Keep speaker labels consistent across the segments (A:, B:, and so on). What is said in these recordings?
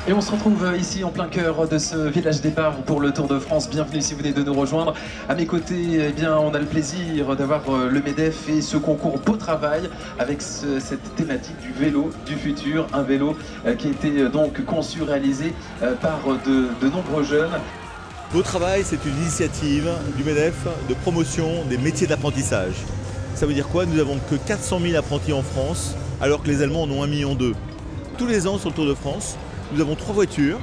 A: Et on se retrouve ici en plein cœur de ce village départ pour le Tour de France. Bienvenue si vous venez de nous rejoindre. À mes côtés, eh bien, on a le plaisir d'avoir le MEDEF et ce concours Beau Travail avec cette thématique du vélo du futur. Un vélo qui a été donc conçu, réalisé par de nombreux jeunes.
B: Beau Travail, c'est une initiative du MEDEF de promotion des métiers d'apprentissage. Ça veut dire quoi? Nous n'avons que 400 000 apprentis en France, alors que les Allemands en ont 1,2 million. Tous les ans sur le Tour de France, nous avons 3 voitures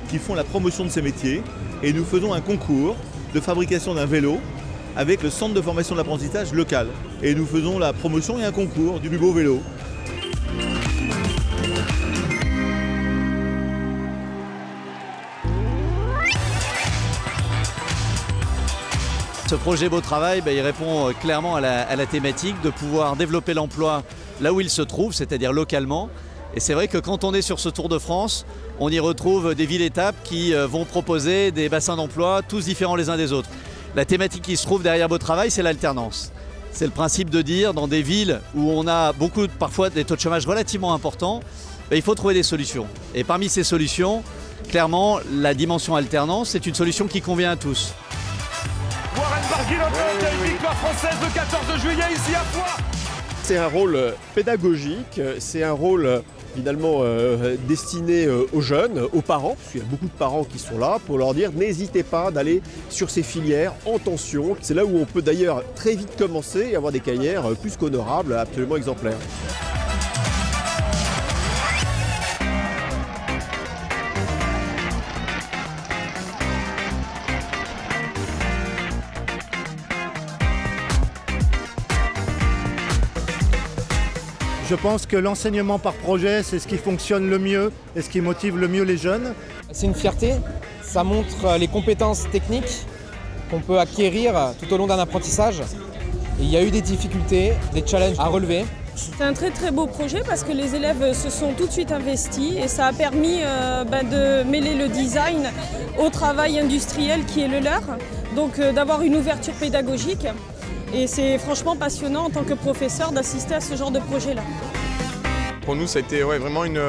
B: qui font la promotion de ces métiers et nous faisons un concours de fabrication d'un vélo avec le centre de formation de l'apprentissage local. Et nous faisons la promotion et un concours du plus beau vélo.
C: Ce projet Beau Travail, il répond clairement à la thématique de pouvoir développer l'emploi là où il se trouve, c'est-à-dire localement. Et c'est vrai que quand on est sur ce Tour de France, on y retrouve des villes-étapes qui vont proposer des bassins d'emploi, tous différents les uns des autres. La thématique qui se trouve derrière Beau Travail, c'est l'alternance. C'est le principe de dire, dans des villes où on a parfois des taux de chômage relativement importants, il faut trouver des solutions. Et parmi ces solutions, clairement, la dimension alternance, c'est une solution qui convient à tous.
D: Warren Barguil, victoire française le 14 juillet ici à Foix.
E: C'est un rôle pédagogique, c'est un rôle finalement destiné aux jeunes, aux parents, parce qu'il y a beaucoup de parents qui sont là pour leur dire n'hésitez pas d'aller sur ces filières en tension. C'est là où on peut d'ailleurs très vite commencer et avoir des carrières plus qu'honorables, absolument exemplaires.
F: Je pense que l'enseignement par projet, c'est ce qui fonctionne le mieux et ce qui motive le mieux les jeunes.
G: C'est une fierté, ça montre les compétences techniques qu'on peut acquérir tout au long d'un apprentissage. Et il y a eu des difficultés, des challenges à relever.
H: C'est un très très beau projet parce que les élèves se sont tout de suite investis et ça a permis de mêler le design au travail industriel qui est le leur, donc d'avoir une ouverture pédagogique. Et c'est franchement passionnant en tant que professeur d'assister à ce genre de projet-là.
I: Pour nous, ça a été vraiment une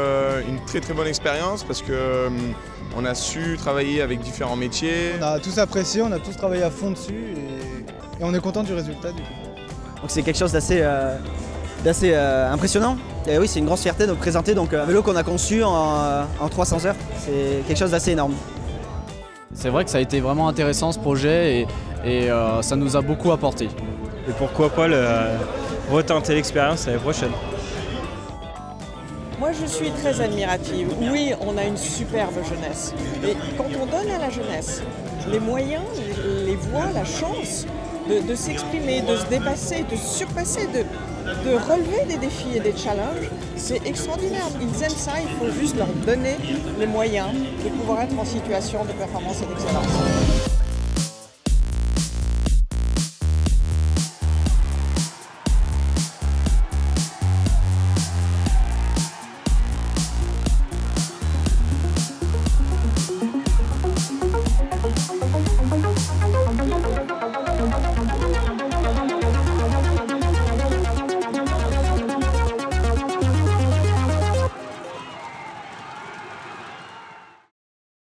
I: très très bonne expérience parce qu'on a su travailler avec différents métiers.
J: On a tous apprécié, on a tous travaillé à fond dessus et on est content du résultat du coup.
K: Donc c'est quelque chose d'assez impressionnant. Et oui, c'est une grosse fierté de présenter un vélo qu'on a conçu en 300 heures. C'est quelque chose d'assez énorme.
L: C'est vrai que ça a été vraiment intéressant ce projet et ça nous a beaucoup apporté.
M: Et pourquoi pas retenter l'expérience l'année prochaine.
N: Moi je suis très admirative. Oui, on a une superbe jeunesse. Et quand on donne à la jeunesse les moyens, les voies, la chance de s'exprimer, de se dépasser, de se surpasser, de relever des défis et des challenges, c'est extraordinaire. Ils aiment ça, il faut juste leur donner les moyens de pouvoir être en situation de performance et d'excellence.